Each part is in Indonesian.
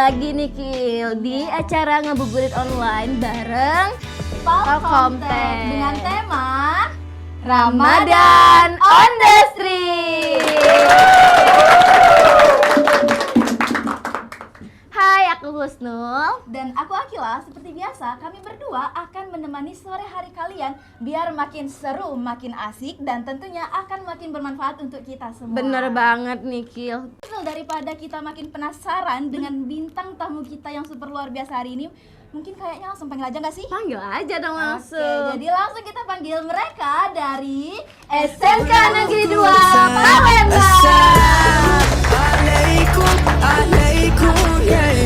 lagi nih Kil di acara ngabuburit online bareng Palkomtek dengan tema Ramadan on the Street. Hai, aku Husnul dan aku Akila. Seperti biasa, kami berdua akan menemani sore hari kalian biar makin seru, makin asik, dan tentunya akan makin bermanfaat untuk kita semua. Bener banget nih Kil. Daripada kita makin penasaran dengan bintang tamu kita yang super luar biasa hari ini, mungkin kayaknya langsung panggil aja nggak sih? Panggil aja dong langsung. Oke, jadi langsung kita panggil mereka dari SMK Negeri 2 Palembang. Assalamualaikum, yeah.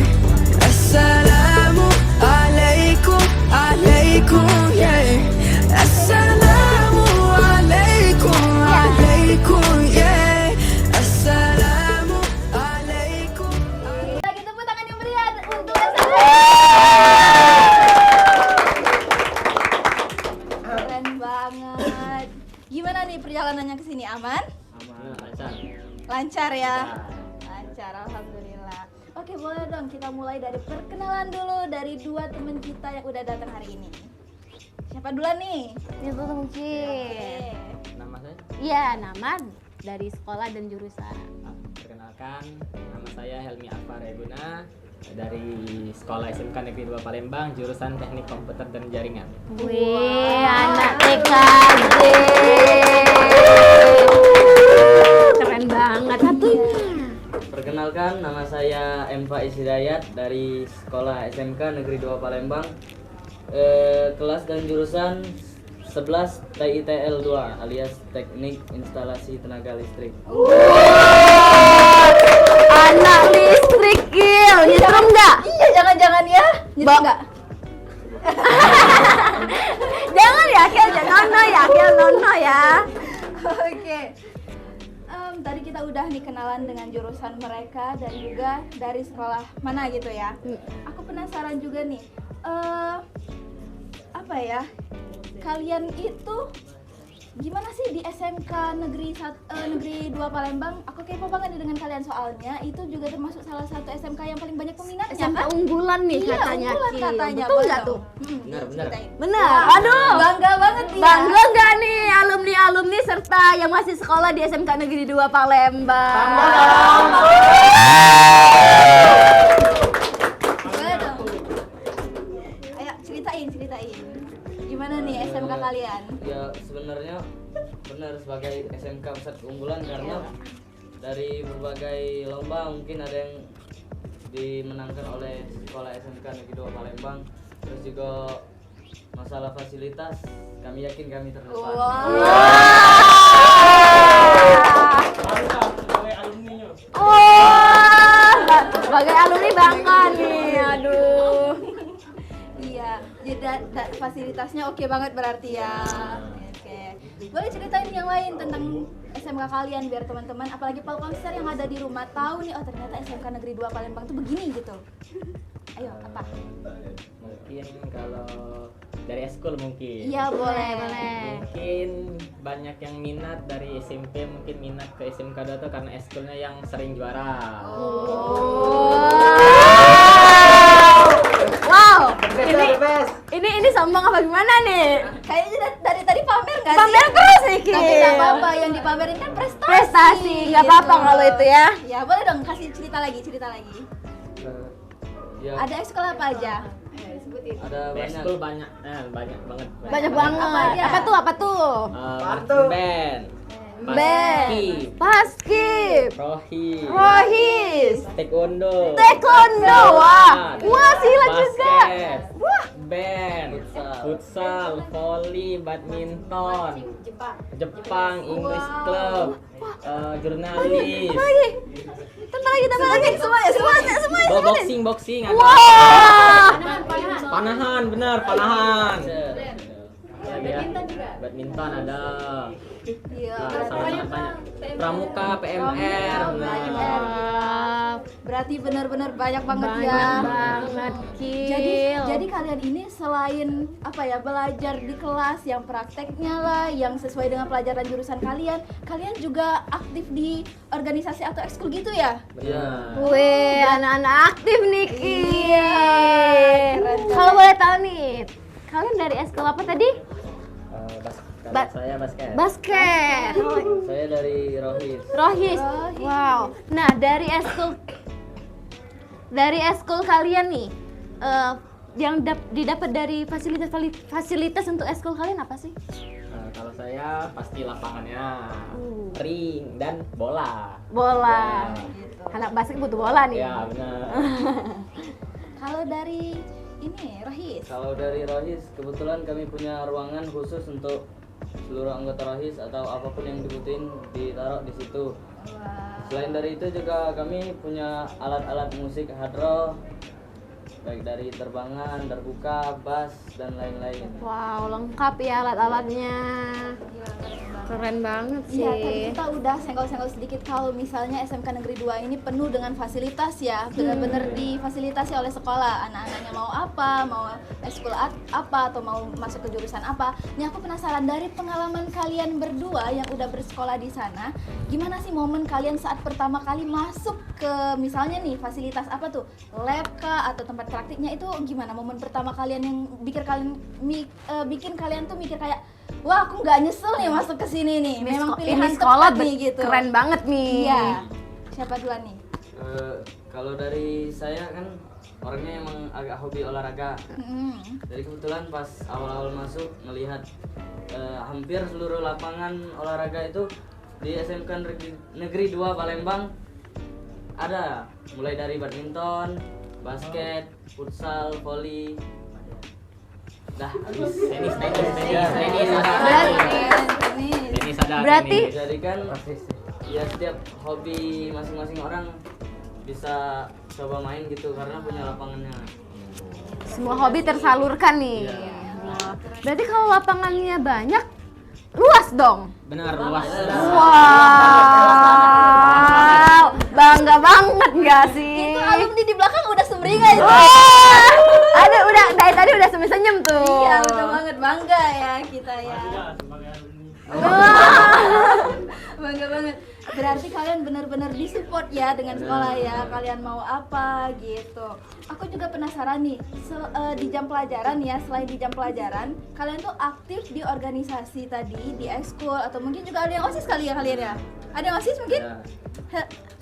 Assalamualaikum, yeah. Assalamualaikum, yeah. Assalamualaikum. Lagi tepuk tangan yang meriah untuk SMK. Keren banget. Gimana nih perjalanannya ke sini, aman? Aman, lancar. Lancar ya? Lancar, alhamdulillah. Oke, boleh dong kita mulai dari perkenalan dulu dari dua teman kita yang udah datang hari ini. Siapa duluan nih? Itu mungkin. Nama saya? Iya, nama dari sekolah dan jurusan. Perkenalkan, nama saya Helmi Akbar Eguna dari Sekolah SMK Negeri 2 Palembang, jurusan Teknik Komputer dan Jaringan. Wih, anak TKJ. Keren banget satunya. Perkenalkan, nama saya M. Faiz Hidayat dari Sekolah SMK Negeri 2 Palembang, kelas dan jurusan 11 TITL 2 alias Teknik Instalasi Tenaga Listrik. Anak listrik, Kil. Nyetrum nggak? Iya, jangan-jangan ya. Gitu enggak? Jangan ya, Kil. Nono ya, Kil. Nono ya. Oke. Tadi kita udah nih kenalan dengan jurusan mereka dan juga dari sekolah mana gitu ya. Aku penasaran juga nih, apa ya? Kalian itu gimana sih di SMK Negeri 2 Palembang? Aku kepo banget nih dengan kalian soalnya itu juga termasuk salah satu SMK yang paling banyak peminatnya SMK kan? unggulan nih Iya, katanya, unggulan Kil. katanya. Betul Boleh nggak dong? tuh? Benar. Ceritain. Benar. Wah, Aduh. bangga banget nih. Bangga nggak nih alumni-alumni serta yang masih sekolah di SMK Negeri 2 Palembang? Boleh dong. Ayo ceritain. Gimana nih SMK kalian? Ya sebenarnya benar sebagai SMK pusat keunggulan karena dari berbagai lomba mungkin ada yang dimenangkan oleh Sekolah SMK Negeri 2 Palembang. Terus juga masalah fasilitas kami yakin kami terdepan. Sebagai alumni bangga nih. Aduh. Iya, jadi fasilitasnya oke banget berarti ya. Oke. Boleh ceritain yang lain tentang SMK kalian biar teman-teman apalagi Palkomster yang ada di rumah tahu nih, oh ternyata SMK Negeri 2 Palembang tuh begini gitu. Ayo, apa? Mungkin kalau dari eskul mungkin. Iya, boleh. Mungkin banyak yang minat dari SMP, mungkin minat ke SMK 2 tuh karena eskulnya yang sering juara. Wow. Ini sombong apa gimana nih? Kayaknya dari tadi pamer nggak sih? Pamer terus nih, Kil. Tapi nggak apa-apa, yang dipamerin kan prestasi. Prestasi, nggak apa-apa kalau itu ya. Ya, boleh dong kasih cerita lagi. Ya, Ada ekskul apa aja? Sebutin. ada Di banyak. eskul banyak banget. Banyak banget. Apa aja? Apa tuh? Marching band, Band, Paskib, Rohis, taekwondo, wah silat juga. basket, band, futsal, volley, badminton, Jepang, English club, jurnalis, Tambah lagi. Semuanya. boxing, ada. Wah. Panahan, benar, panahan. Badminton ada. Iya. Sangat banyak. Pramuka, PMR. Wah, Berarti benar-benar banyak banget ya. banget, Kil. Jadi kalian ini selain apa ya, belajar di kelas yang prakteknya lah, yang sesuai dengan pelajaran jurusan kalian, kalian juga aktif di organisasi atau ekskul gitu ya? Iya. Wih, anak-anak aktif nih, Kil. Iya, keren. Kalau boleh tahu nih, kalian dari eskul apa tadi? Kalau saya basket. Basket. Saya dari Rohis. Rohis. Wow. Nah, dari eskul kalian nih, yang didapat dari fasilitas untuk eskul kalian apa sih? Kalau saya pasti lapangannya, ring dan bola. Bola. Gitu. Anak basket butuh bola nih. Ya benar. Kalau dari ini Rohis. Kalau dari Rohis, kebetulan kami punya ruangan khusus untuk seluruh anggota Rohis atau apapun yang dibutuhin ditaruh di situ. Wah. Selain dari itu juga kami punya alat-alat musik hard rock, baik dari terbangan, darbuka, bass dan lain-lain. Wow, lengkap ya alat-alatnya. Gila, keren banget. Keren banget sih. Iya, tadi kita udah senggol-senggol sedikit kalau misalnya SMK Negeri 2 ini penuh dengan fasilitas ya. Benar-benar difasilitasi oleh sekolah. Anak-anaknya mau apa, mau ekskul apa, atau mau masuk ke jurusan apa. Ini aku penasaran dari pengalaman kalian berdua yang udah bersekolah di sana, gimana sih momen kalian saat pertama kali masuk ke misalnya nih fasilitas apa tuh? Lab kah atau tempat praktiknya, itu gimana momen pertama kalian yang bikin kalian tuh mikir kayak, wah aku nggak nyesel nih masuk ke sini nih, memang pilihan sekolah tepat nih gitu. keren banget nih. Iya. Siapa duluan nih? Kalau dari saya kan orangnya emang agak hobi olahraga. Jadi kebetulan pas awal-awal masuk melihat hampir seluruh lapangan olahraga itu di SMK Negeri 2 Palembang ada, mulai dari badminton, basket, futsal, volley. Dah habis. Tenis ada. Berarti- Jadi kan ya setiap hobi masing-masing orang bisa coba main gitu karena punya lapangannya. Semua hobi tersalurkan nih. Iya. Wah, berarti kalau lapangannya banyak, luas dong. Benar, luas. Wow, bangga banget gak sih? Itu alumni di belakang udah sumringah itu. Wah, ada udah dari tadi udah senyum tuh. Iya, udah banget bangga ya kita ya. Bangga banget. Berarti kalian benar-benar disupport ya dengan sekolah ya. Kalian mau apa gitu. Aku juga penasaran nih, di jam pelajaran ya, selain di jam pelajaran, kalian tuh aktif di organisasi tadi, di ekskul atau mungkin juga ada yang OSIS kali ya kalian ya? Ada yang OSIS mungkin?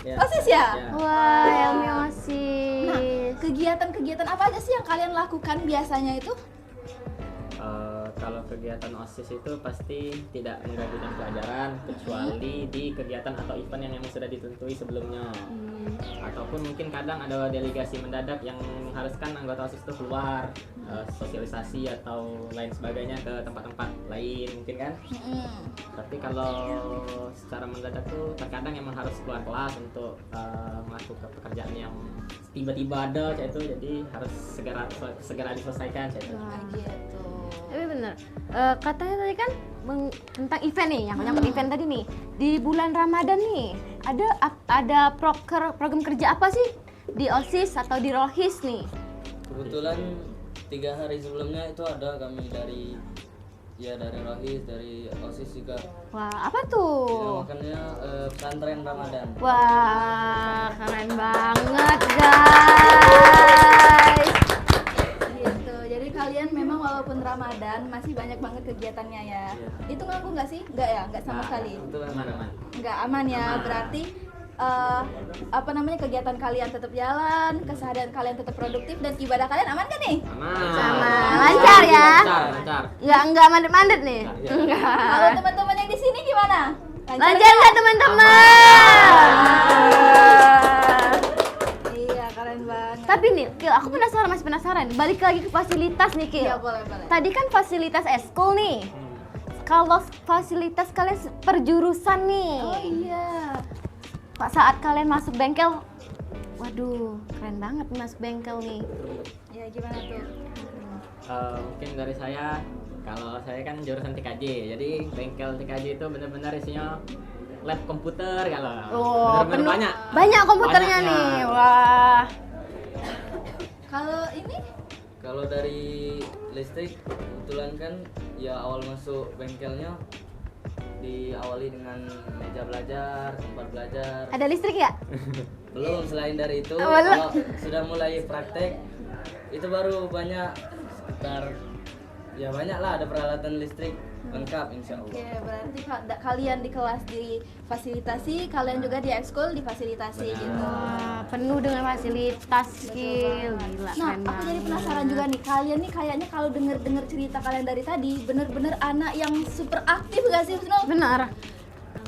Ya. OSIS ya? Wah, Helmi Nah, OSIS. kegiatan-kegiatan apa aja sih yang kalian lakukan biasanya itu? Kalau kegiatan OSIS itu pasti tidak mengganggu jam pelajaran kecuali di kegiatan atau event yang memang sudah ditentuin sebelumnya. Ataupun mungkin kadang ada delegasi mendadak yang mengharuskan anggota OSIS itu keluar sosialisasi atau lain sebagainya ke tempat-tempat lain mungkin kan. Tapi kalau secara mendadak tuh terkadang emang harus keluar kelas untuk melakukan pekerjaan yang tiba-tiba ada kayak itu, jadi harus segera diselesaikan kayak itu. Gitu. Tapi bener, katanya tadi kan tentang event nih, yang nyangkut event tadi nih. Di bulan Ramadan nih, ada program kerja apa sih di OSIS atau di Rohis nih? Kebetulan 3 hari sebelumnya itu ada kami dari Rohis, dari OSIS juga. Wah, apa tuh? Dinamakannya pesantren Ramadan. Wah, keren banget guys. Gitu. Jadi kalian memang walaupun Ramadan masih banyak banget kegiatannya ya. Iya. Itu nganggu nggak sih? Nggak ya? Nggak sama sekali. Kebetulan Aman. Nggak aman ya. Berarti kegiatan kalian tetap jalan, keseharian kalian tetap produktif, dan ibadah kalian aman kan nih? Sama. Lancar ya? Lancar. Nggak mandet-mandet nih? Kalau teman-teman yang di sini gimana? Lancar nggak teman-teman? Iya, keren banget. Tapi nih, Kil, aku masih penasaran. Balik lagi ke fasilitas nih, Kil. Iya, boleh. Tadi kan fasilitas eskul nih. Kalau fasilitas kalian perjurusan nih. Oh iya. Pak, saat kalian masuk bengkel, waduh, keren banget nih masuk bengkel nih. Ya, gimana tuh? Mungkin dari saya, kalau saya kan jurusan TKJ, jadi bengkel TKJ itu benar-benar isinya lab komputer kalau. Oh, Bener-bener penuh- banyak. Banyak komputernya Banyaknya. nih. Wah. Kalau ini Kalau dari listrik kebetulan kan ya awal masuk bengkelnya diawali dengan meja belajar, tempat belajar. Ada listrik ya? Belum, selain dari itu Oh, belum. kalau sudah mulai praktek itu baru banyak sekitar ya banyak lah ada peralatan listrik lengkap insya Allah. Oke, berarti kalian di kelas difasilitasi, kalian juga di ekskul difasilitasi Benar. gitu. Wah, penuh dengan fasilitas skill. Gila, Nah, keren aku jadi banget. penasaran juga nih, kalian nih kayaknya kalau denger cerita kalian dari tadi, bener-bener anak yang super aktif gak sih, Husnul? Benar.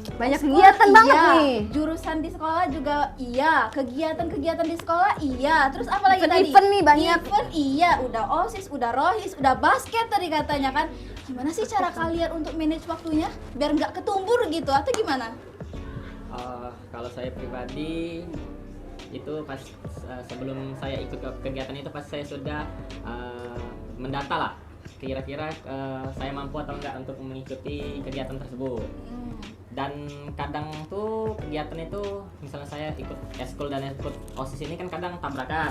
Banyak Sekolah kegiatan banget iya, nih. jurusan di sekolah juga iya, kegiatan-kegiatan di sekolah iya. Terus apa lagi tadi? Event-event nih banyak. Event iya, udah OSIS, udah ROHIS, udah basket tadi katanya kan. Gimana sih cara kalian untuk manage waktunya biar nggak ketumbur gitu atau gimana? Kalau saya pribadi itu pas sebelum saya ikut ke kegiatan itu pas saya sudah mendata lah kira-kira saya mampu atau enggak untuk mengikuti kegiatan tersebut. Dan kadang tuh kegiatan itu misalnya saya ikut eskul dan ikut OSIS ini kan kadang tabrakan.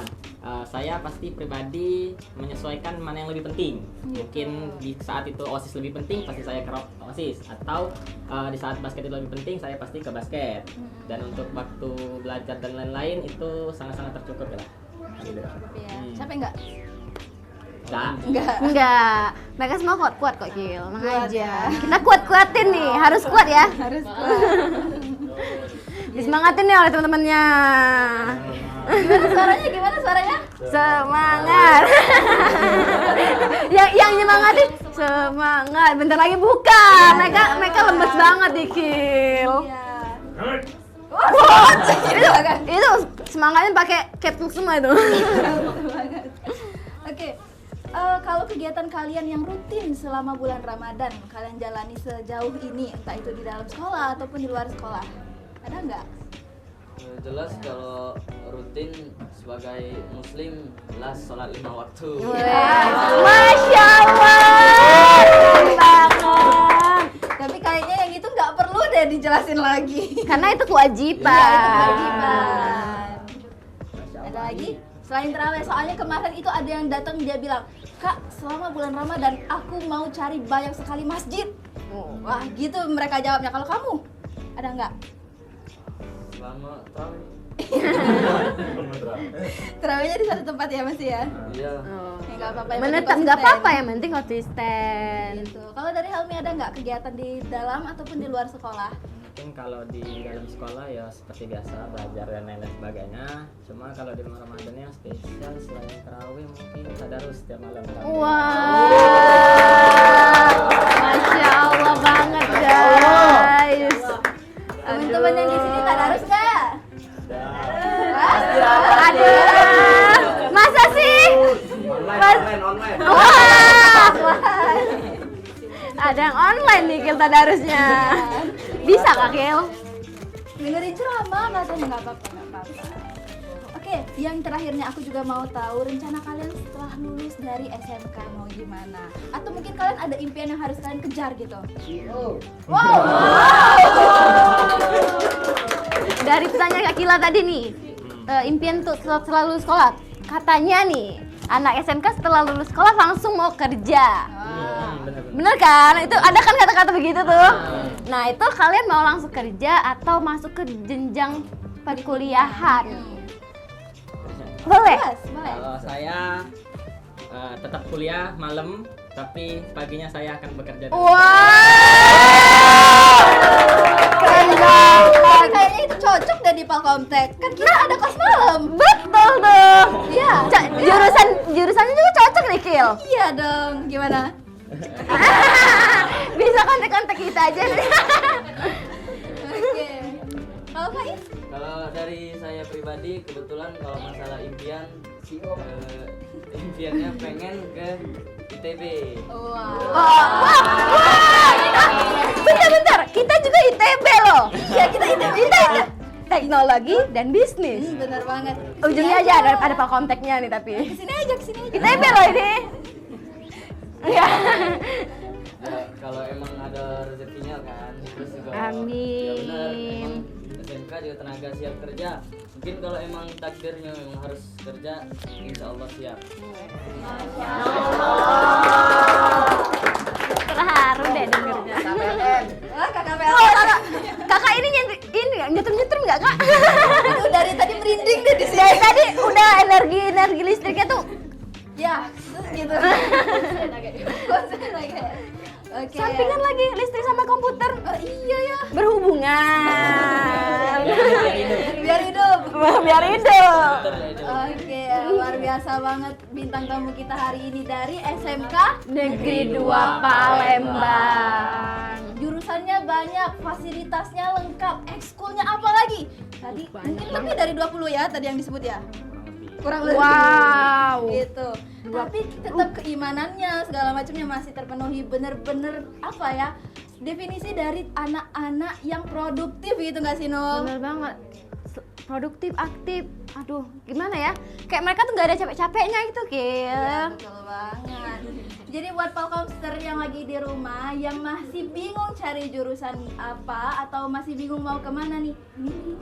Saya pasti pribadi menyesuaikan mana yang lebih penting. Mungkin di saat itu OSIS lebih penting pasti saya ke OSIS, atau di saat basket itu lebih penting saya pasti ke basket. Dan untuk waktu belajar dan lain-lain itu sangat-sangat tercukup ya. Gitu. Ya. Capek nggak? Dan Enggak. Mereka semua kuat-kuat kok, Gil. Tenang Kuat aja. ya. Kita kuat-kuatin nih, harus kuat ya. Harus kuat. Disemangatin nih oleh teman-temannya. Gimana suaranya? Semangat. yang nyemangatin semangat. Bentar lagi buka. Mereka lemes banget nih, Gil. Iya. Itu semangatnya pakai capsule semua itu. Oke, kalau kegiatan kalian yang rutin selama bulan Ramadan kalian jalani sejauh ini, entah itu di dalam sekolah ataupun di luar sekolah, ada nggak? Jelas kalau rutin sebagai muslim jelas sholat 5 waktu. Masya Allah. Keren banget. Tapi kayaknya yang itu nggak perlu deh dijelasin lagi. Karena itu kewajiban. Iya, itu kewajiban. Ada lagi? Selain terawih, soalnya kemarin itu ada yang datang dia bilang, Kak, selama bulan Ramadan aku mau cari banyak sekali masjid. Wah gitu mereka jawabnya. Kalau kamu, ada nggak? Selama tarawih. Terawihnya di satu tempat ya Mas ya? Iya. Ya, nggak apa-apa. yang Menetap penting nggak konsisten. apa-apa, yang penting konsisten. Gitu. Kalau dari Helmi ada nggak kegiatan di dalam ataupun di luar sekolah? mungkin kalau di dalam sekolah ya seperti biasa belajar dan lain-lain sebagainya. Cuma kalau di Ramadan yang spesial selain tarawih mungkin tadarus setiap malam. Wah, Masya Allah banget guys. Teman-teman yang di sini tadarus nggak? Aduh, masa sih? Online. Wah, ada yang online nih Kil tadarusnya. Bisa Kak Kil? Dengerin ceramah katanya nggak apa-apa. Oke, yang terakhirnya aku juga mau tahu rencana kalian setelah lulus dari SMK mau gimana? Atau mungkin kalian ada impian yang harus kalian kejar gitu? Wow. Dari pesannya Kak Kila tadi nih, impian tuh setelah lulus sekolah. Katanya nih, anak SMK setelah lulus sekolah langsung mau kerja. Bener kan? Itu ada kan kata-kata begitu tuh. Nah itu kalian mau langsung kerja atau masuk ke jenjang perkuliahan? Boleh? Yes, boleh. Kalau saya tetap kuliah malam, tapi paginya saya akan bekerja. Keren banget. Kayaknya itu cocok deh di Palkomtek. Kan kita ada kelas malam. Betul tuh. Iya. Jurusannya juga cocok nih Kil. Iya dong. Gimana? Bisa kontak-kontak kita aja nih. Oke. Kalau Kak Is? Kalau dari saya pribadi kebetulan kalau masalah impian impiannya pengen ke ITB. Bentar, kita juga ITB loh. Iya, kita ITB. Teknologi dan bisnis. Bener banget. Ujungnya aja ada pak kontaknya nih tapi. Kesini aja. ITB loh ini. Iya. Ya, kalau emang ada rezekinya kan, terus juga Amin. ya benar, emang SMK juga tenaga siap kerja. Mungkin kalau emang takdirnya memang harus kerja, insya Allah siap. Terharu deh dengernya. Wah, kakak Oh, PLN. kakak ini nyetir nggak kak? Itu dari tadi merinding deh di sini. Dari tadi udah energi listriknya tuh Ya, terus gitu. Konsen lagi. Oke. sampingan lagi listrik sama komputer Oh, iya ya. berhubungan. Biar hidup. Biar hidup. Oke, luar biasa banget bintang tamu kita hari ini dari SMK Negeri 2 Palembang. Jurusannya banyak, fasilitasnya lengkap, ekskulnya apa lagi? Tadi mungkin lebih dari 20 ya tadi yang disebut ya? Kurang lebih. Wow. Gitu. Tapi tetap keimanannya segala macamnya masih terpenuhi, bener-bener apa ya? Definisi dari anak-anak yang produktif gitu nggak sih, Nul? Bener banget. Produktif, aktif. Aduh, gimana ya? Kayak mereka tuh nggak ada capek-capeknya gitu, Kil. Iya, betul banget. Jadi buat Palkomster yang lagi di rumah yang masih bingung cari jurusan apa atau masih bingung mau kemana nih, ini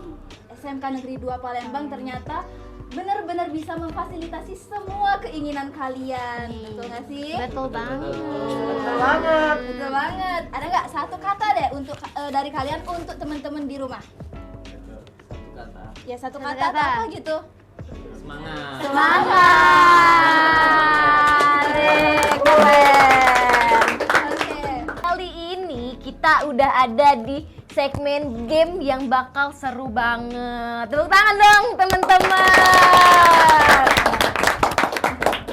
SMK Negeri 2 Palembang ternyata benar-benar bisa memfasilitasi semua keinginan kalian. Betul nggak sih? Betul banget. Betul banget. Ada nggak satu kata deh untuk dari kalian untuk teman-teman di rumah? Kata. Ya satu Satu kata, kata. atau apa gitu? Semangat. Semangat. Keren. Oke. Kali ini kita udah ada di segmen game yang bakal seru banget. Tepuk tangan dong teman-teman.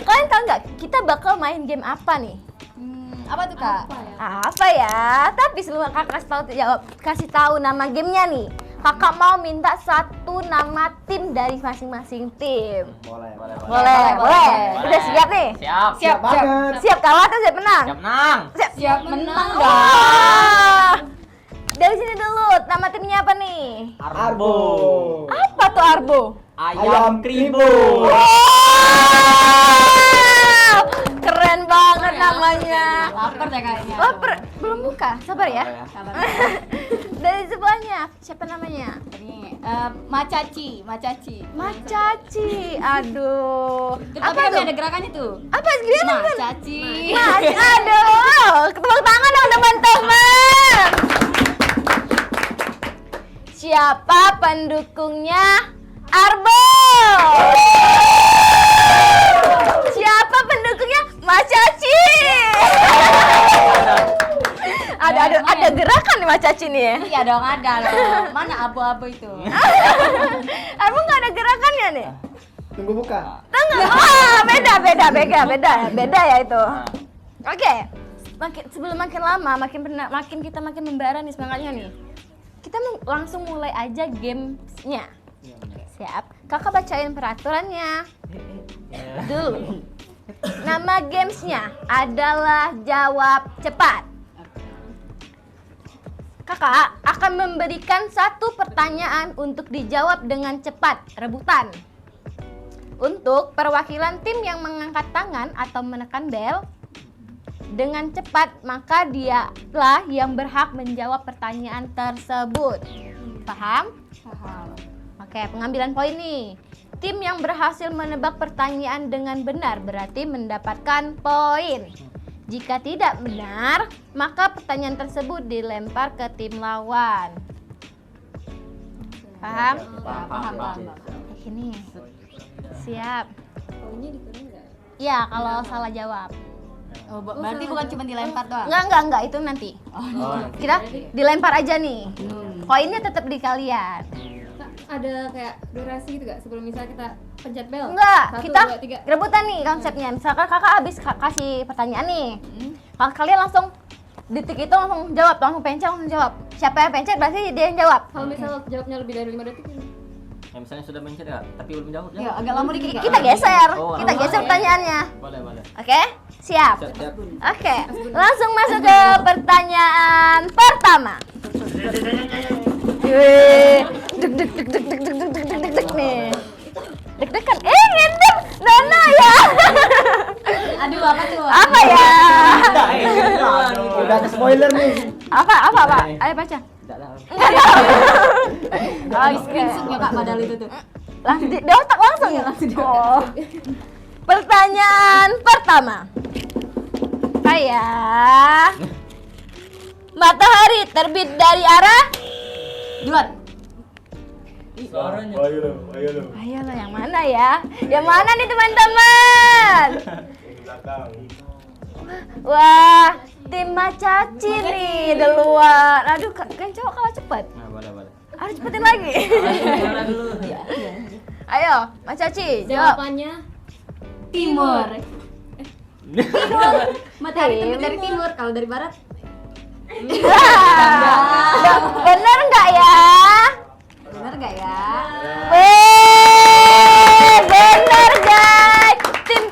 Kalian tahu nggak kita bakal main game apa nih? Apa tuh Kak? Apa ya? Tapi sebelum kakak kasih tahu nama gamenya nih, kakak mau minta satu nama tim dari masing-masing tim. Boleh. Boleh. Udah siap nih? Siap. Siap banget. Siap kalah atau siap menang? Siap menang. Siap menang dong. Dari sini dulu, nama timnya apa nih? Arbo. Apa tuh Arbo? Ayam kribo. Wow, keren banget namanya. Lapar deh kayaknya. Lapar, belum buka, sabar ya. Dari sebelahnya, siapa namanya? Macaci. Macaci, aduh. Apa tuh? ada gerakan itu? Apa gimana? Macaci. Aduh, tepuk tangan dong teman-teman. Siapa pendukungnya Arbo? Siapa pendukungnya Macaci? Ada gerakan nih Macaci nih ya. Iya dong, ada loh. Mana abu-abu itu? Arbo nggak ada gerakannya nih. Tunggu buka. Tengah. Oh, beda ya itu. Oke. Sebelum makin lama, makin kita makin membara nih semangatnya nih. Kita langsung mulai aja gamesnya. Siap. Kakak bacain peraturannya dulu. Nama gamesnya adalah jawab cepat. Kakak akan memberikan satu pertanyaan untuk dijawab dengan cepat, rebutan. Untuk perwakilan tim yang mengangkat tangan atau menekan bel dengan cepat, maka dialah yang berhak menjawab pertanyaan tersebut. Paham? Paham. Oke, pengambilan poin nih. Tim yang berhasil menebak pertanyaan dengan benar berarti mendapatkan poin. Jika tidak benar, maka pertanyaan tersebut dilempar ke tim lawan. Paham? Paham. Oke nih. Siap. Ya, kalau salah jawab. Oh, berarti bukan cuma dilempar doang. Enggak, itu nanti. Kita dilempar aja nih. Poinnya tetap di kalian. Ada kayak durasi gitu gak sebelum misalnya kita pencet bel? Enggak, 1, kita 2, 3. rebutan nih konsepnya. Misalkan kakak habis kasih pertanyaan nih, kalian langsung detik itu langsung jawab, langsung pencet langsung jawab. Siapa yang pencet berarti dia yang jawab. Kalau misal jawabnya lebih dari 5 detik ini. Ya misalnya sudah mencet ya, tapi belum jawab. Ya, agak lama dikit. Kita geser, Oh, kita geser oke. pertanyaannya. Boleh. Oke, siap. Siap. Oke, langsung masuk ke pertanyaan pertama. Wih, deg nih. Deg-degan. Ngintip Nana ya. Aduh, apa tuh? Apa ya? Spoiler nih. Apa? Ayo baca. Tidak tahu. Oke. Ya Kak, padahal itu tuh. Langsung di otak langsung ya? Oh. Pertanyaan pertama. Kayak matahari terbit dari arah Duluan. Suaranya. ayolah yang mana ya? Yang mana nih teman-teman? Wah, tim Macaci nih duluan. Aduh, kan cowok kalah cepat. Nah, boleh. Harus cepetin lagi. Suara dulu. Ayo, Macaci, jawab. Jawabannya Timur. Matahari terbit dari timur, kalau dari barat. Bener nggak ya? Benar gak ya? Bener guys. Tim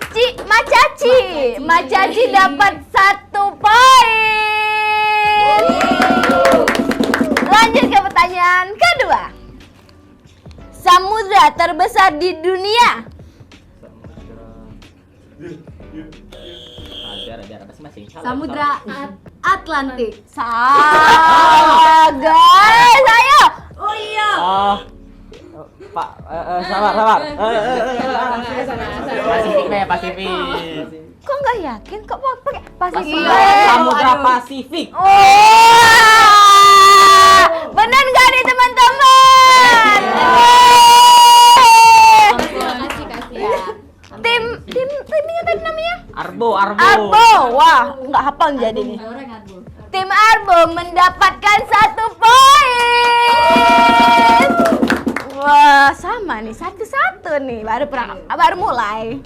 Macaci dapat 1 poin. Lanjut ke pertanyaan kedua. Samudra terbesar di dunia. Biar masing-masing. Samudra Atlantik. Salah guys, ayo. Oh iya. Pak, sabar. Pasifik. Kok nggak yakin? Kok pakai Pasifik? Samudra Pasifik. Oh, benar nggak nih teman-teman? kasih. Timnya tadi namanya? Arbo. Wah, nggak hafal jadi nih. Orang Arbo. Tim Arbo mendapatkan 1 poin. Wah, sama nih, 1-1 nih. Baru mulai.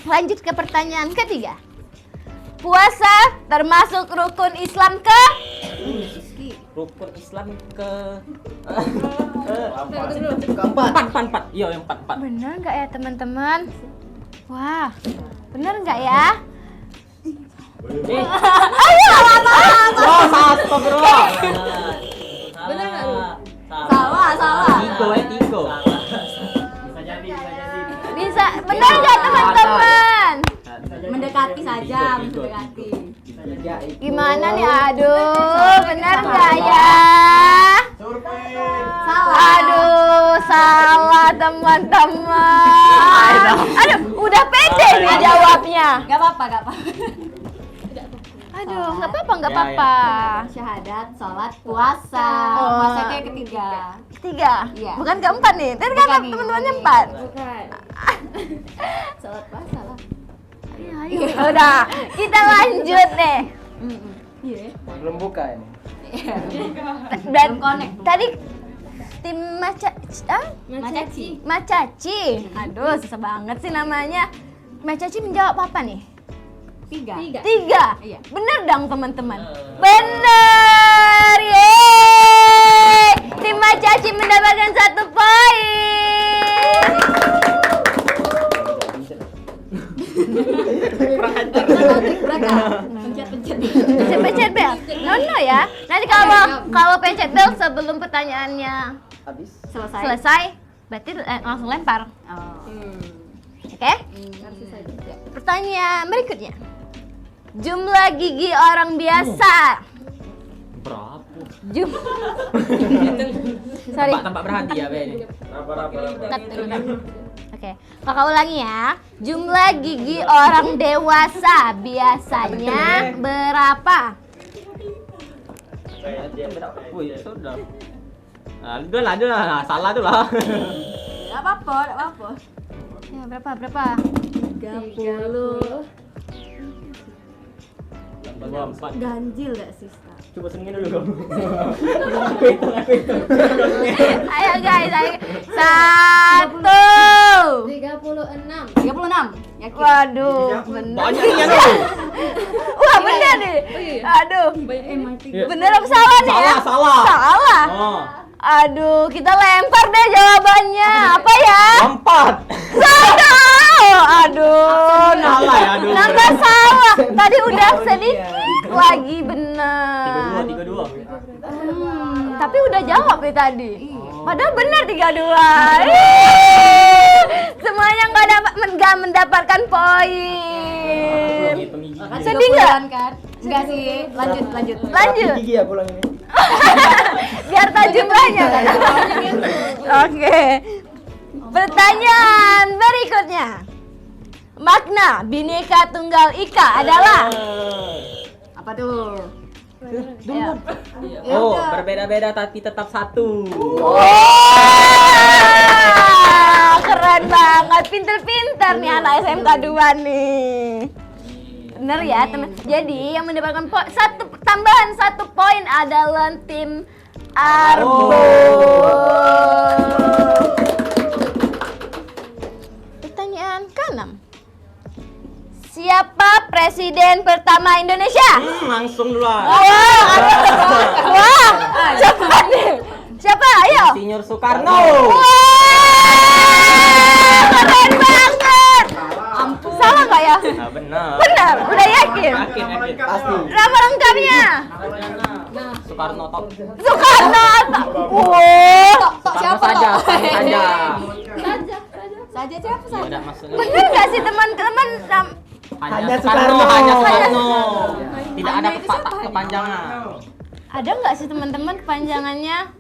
Lanjut ke pertanyaan ketiga. Puasa termasuk rukun Islam ke? Rukun Islam ke Keempat. Iya, yang 4. Bener nggak ya teman-teman? Wah, bener nggak ya? Ayo, Astagfirullah. Benar enggak lu? Salah. Tigo. bisa bener nggak teman-teman? Mendekati saja, Tigo. mendekati. Gimana nih? Aduh, bener nggak ya? Salah. Aduh, salah teman-teman. Aduh, udah pede nih jawabnya. Gak apa-apa. Aduh, nggak apa-apa. Syahadat, sholat, puasa. Oh. Puasa kayak ketiga. Ketiga, Iya. bukan keempat nih. Tadi kan Bukan nih, teman-temannya bukan 4. Bukan. Sholat puasa lah. Ayo, udah. Kita lanjut deh. Iya. Belum buka ini. Dan connect. tadi tim Macaci. Macaci. Aduh, susah banget sih namanya. Macaci menjawab apa nih? 3. 3. Iya. Bener dong teman-teman. Bener. Yeay. Tim Macaci mendapatkan 1 poin. Pencet bel. No ya. Nanti kalau pencet bel sebelum pertanyaannya selesai, berarti langsung lempar. Oke? Pertanyaan berikutnya. Jumlah gigi orang biasa. Berapa? Sorry. Tampak berhati ya, Ben. Oke, kakak ulangi ya. Jumlah gigi orang dewasa biasanya berapa? Wih, sudah. Nah, salah tuh lah. Gak apa-apa. Ya, berapa? 30. 24. Ganjil gak sih? Coba senengin dulu kamu. Ayo guys, ayo. 1. 36. 36. Yakin? Waduh, bener. Banyak nih ya dulu. Wah, bener nih. Aduh, Emang 3. bener apa salah nih ya? Salah. Salah. Oh. Aduh, kita lempar deh jawabannya. Apa ya? 4. Salah. Aduh, Salah ya, aduh. nambah salah. Tadi udah sedikit lagi bener. 32. Tapi udah jawab nih tadi. Padahal benar 32. Semuanya nggak mendapatkan poin. Pengigi. Sedih nggak? Kan? Enggak sih, lanjut. Gigi ya pulang ini. Biar tahu jumlahnya kan. Oke. Pertanyaan berikutnya. Makna Bhinneka Tunggal Ika adalah Apa tuh? Ayo. Oh, berbeda-beda tapi tetap satu. Wah, keren banget, pinter-pinter nih anak SMK 2 nih. Bener ya teman. Jadi yang mendapatkan tambahan 1 poin adalah tim Arbo. Pertanyaan ke-6. Siapa presiden pertama Indonesia? Langsung duluan. Wah, cepat deh. Siapa? Ayo. Insinyur Soekarno. Wah, keren banget. Salah nggak ya? Nah, benar. Benar, udah yakin. Yakin. Pasti. Nama lengkapnya? Soekarno top. Soekarno. Soekarno saja. Saja siapa Ya udah maksudnya. Bener nggak sih teman-teman? Hanya Soekarno. Hanya Soekarno. Tidak ada kepanjangan. Ada nggak sih teman-teman kepanjangannya?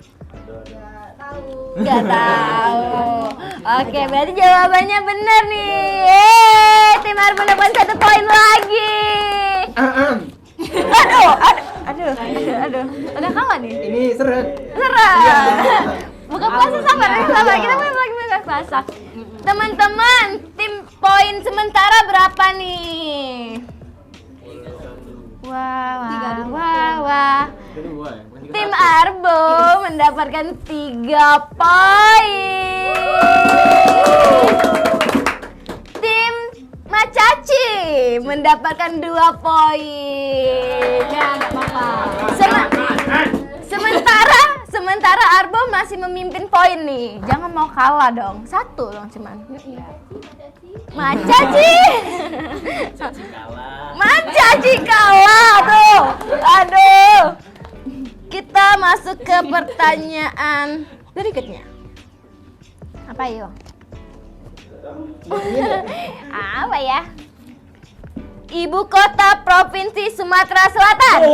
Tahu. Nggak tahu. Oke, berarti jawabannya benar nih. Tim Arbo mendapat 1 poin lagi. Aduh. Udah kalah nih. Ini seret. Serah. Buka puasa sabar. Kita mulai lagi buka puasa. Teman-teman, tim poin sementara berapa nih? Wah. Kedua ya. Tim Arbo mendapatkan 3 poin. Tim Macaci mendapatkan 2 poin. Ya, enggak apa-apa. Sementara Arbo masih memimpin poin nih. Jangan mau kalah dong. 1 dong cuman. Macaci. Macaci kalah tuh. Aduh. Kita masuk ke pertanyaan berikutnya. Apa yuk? Apa ya? Ibu kota Provinsi Sumatera Selatan.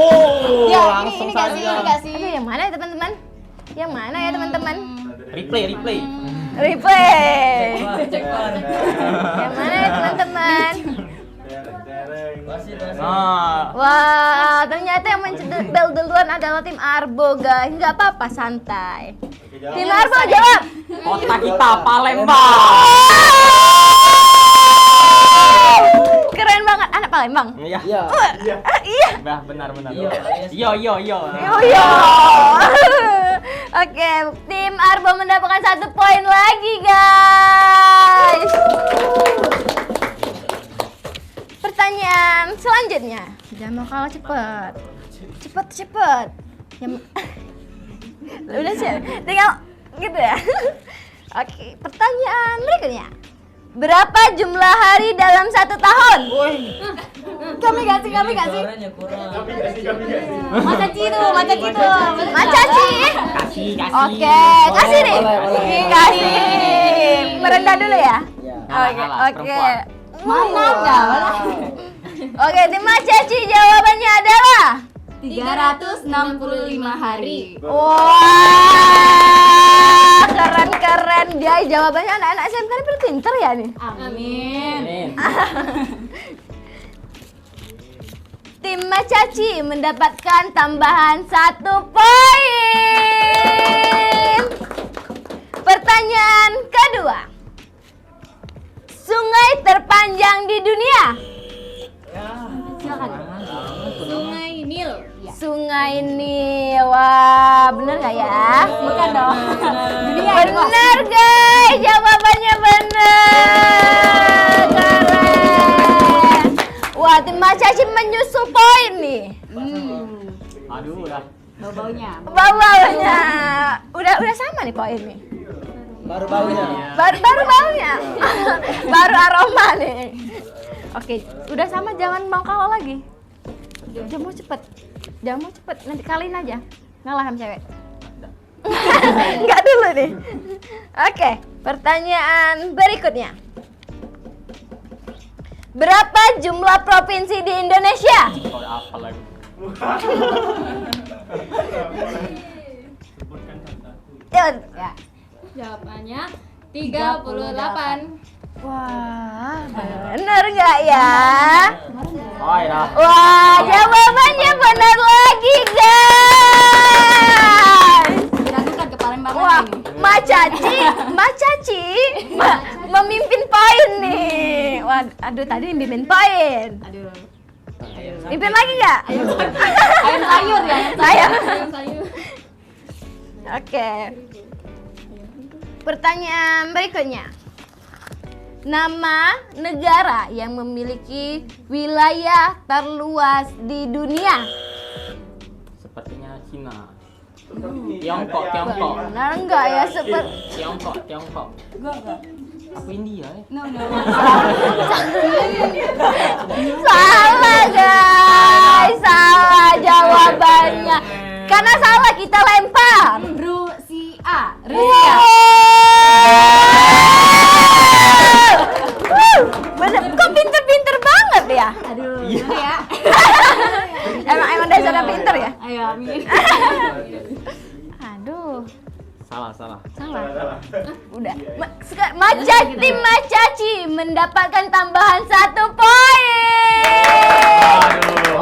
Ya, ini enggak sih. Aduh, yang mana ya teman-teman? Yang mana ya teman-teman? Replay. Replay. Cek war. Yang mana ya teman-teman? Wasit. Wah, ternyata yang mencedek bel duluan adalah tim Arbo, guys. Nggak apa-apa, santai. Tim Arbo jawab. Kota kita Palembang. Keren banget, anak Palembang. Iya. Iya. Iya. Bah, benar. Iya. Yo. Yo. Oke, tim Arbo mendapatkan 1 poin lagi, guys. Pertanyaan selanjutnya. Jangan mau kalah cepet. Udah sih, tinggal gitu ya. Oke, pertanyaan berikutnya. Berapa jumlah hari dalam 1 tahun? Kami gak sih? Suaranya kurang. Macaci itu. Macaci. Kasih. Oke, kasih nih. Boleh. Kasih. Merendah dulu ya. Ya. Oke. Mana enggak? Oke, tim Macaci jawabannya adalah 365 hari. wah, keren. Dia jawabannya anak-anak SMK ini pinter ya nih. Amin. Tim Macaci mendapatkan tambahan 1 poin. Pertanyaan kedua. Sungai terpanjang di dunia. Silakan. Sungai Nil. Sungai Nil. Wah, bener nggak ya? Bukan dong. Dunia Bener guys, jawabannya bener. Keren. Wah, tim Macaci menyusul poin nih. Aduh, udah. Bau-baunya. Bawanya. Udah sama nih poin nih. Baru baunya. Baru baunya. Baru aroma nih. Oke, udah sama, jangan mau kalah lagi. Jangan mau cepet. Nanti kaliin aja. Ngalah sama cewek. Enggak dulu nih. Oke, pertanyaan berikutnya. Berapa jumlah provinsi di Indonesia? Kalau apa lagi? Ya. Jawabannya 38. Wah, benar nggak ya? Oh ya. Wah, jawabannya benar lagi, guys. Diragukan ke Palembang Wah, ini. Macaci memimpin poin nih. Wah, aduh tadi mimpin poin. Aduh. Mimpin lagi nggak? Ayam sayur ya. Ayam. Sayur. Oke. Pertanyaan berikutnya. Nama negara yang memiliki wilayah terluas di dunia. Sepertinya Cina. Tiongkok. Benar enggak ya? Tiongkok. Enggak. Apa India ya? No. Salah, guys. Salah jawabannya. Karena salah kita lempar. Rusia. Bener, kok pinter-pinter banget ya? Aduh, gimana ya? Emang dasarnya pinter ya? Ayo, amin. Aduh, Salah. salah. Udah. Tim Macaci mendapatkan tambahan 1 poin.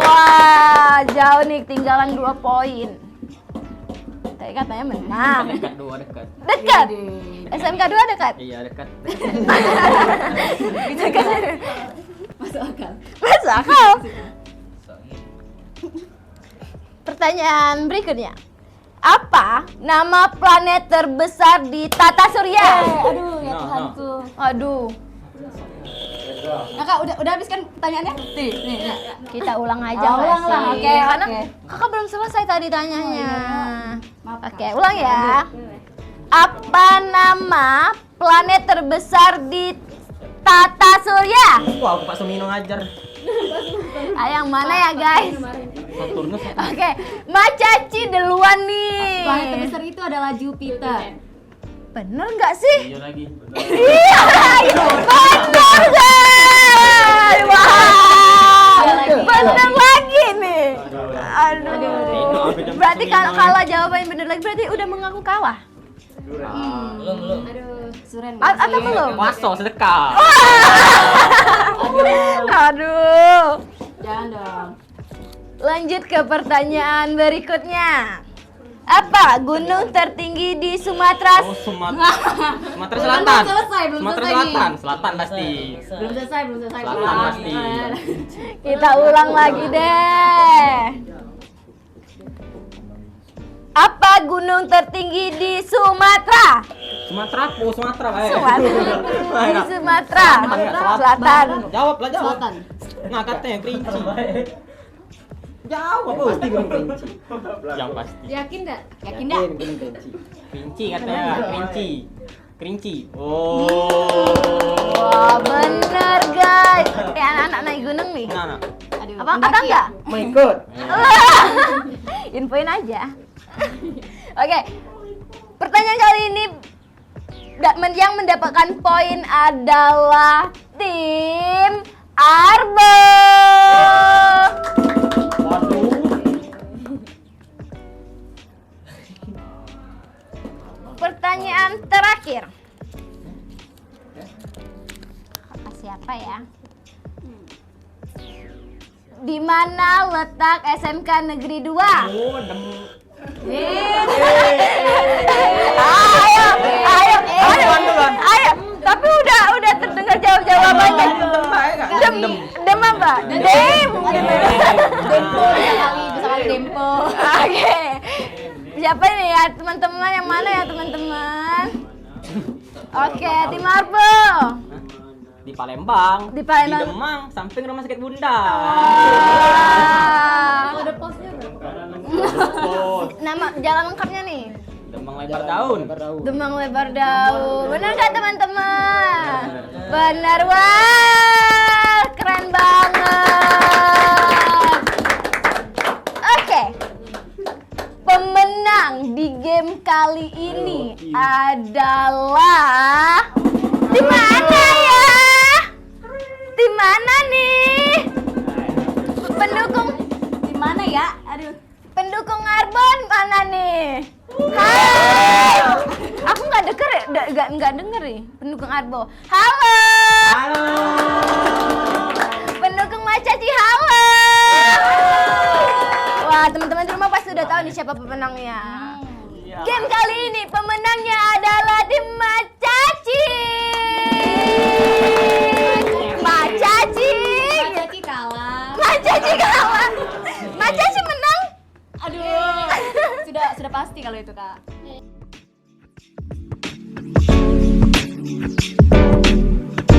Wah, jauh nih, ketinggalan 2 poin. Tadi katanya menang. Dekat. Dekat. SMK 2 dekat. Iya dekat. Masuk akal. Masuk akal. Pertanyaan berikutnya. Apa nama planet terbesar di tata surya? Aduh, ya No. Tuhanku. Aduh, Nah, Kak, udah habis kan pertanyaannya? Nih. kita ulang aja Oh, nggak ulang sih? lah, oke, Karena oke. kakak belum selesai tadi tanyanya. Maaf, Kak. Oke, ulang ya. Apa nama planet terbesar di tata surya? Wah, aku Pak Sumino ngajar. Yang mana ya, guys? Saturnus. Oke, Macaci duluan nih. Planet terbesar itu adalah Jupiter. Bener nggak sih? Iya lagi. Iya, bener guys. Wah, bener lagi nih. Aduh. Berarti kalau jawabannya bener lagi berarti udah mengaku kalah. Belum. Aduh, Suren. Atau belum? Waso sedekah. Aduh. Jangan dong. Lanjut ke pertanyaan berikutnya. Apa gunung tertinggi di Sumatera? Oh, Sumatera Selatan. Belum selesai Sumatera nih. Selatan pasti. Belum selesai. Selatan pasti. Kita ulang lagi deh. Apa gunung tertinggi di Sumatera? Sumatera baik. Di Sumatera Selatan. Jawab. Selatan. Nah, katanya kerinci. Jawab pasti gunung Kerinci. Yang pasti. Yakin enggak? Yakin dah? Gunung Kerinci. Kerinci katanya, kerinci. Oh. Wah, bener guys. Anak-anak naik gunung nih. Nah. Aduh. Apa enggak? Mau ikut? Infoin aja. Oke. Pertanyaan kali ini yang mendapatkan poin adalah tim Arbo. Pertanyaan terakhir. Kakak siapa ya? Di mana letak SMK Negeri 2? Oh, Ayo. Tapi udah terdengar jawabannya. Dem apa? Dem. Dempo bisa kali Dempo. Oke. Siapa nih ya teman-teman, yang mana ya teman-teman? Oke, tim Arbo. Di Palembang. Di Palembang. Di Demang, samping rumah sakit Bunda. Ada posnya berapa? Nama jalan lengkapnya nih. Demang lebar daun. Demang lebar daun. Benar nggak teman-teman? Benar, wah, keren banget. Oke. Pemenang di game kali ini adalah tim mana ya? Tim mana Bang Arbo. Halo. Halo. Pendukung Mak Caci, halo. Wah, teman-teman di rumah pasti udah tahu nih siapa pemenangnya. Game kali ini pemenangnya adalah tim Mak Caci. Mak Caci. Mak Caci kalah. Mak Caci kalah. Mak Caci menang. Aduh, sudah pasti kalau itu, Kak.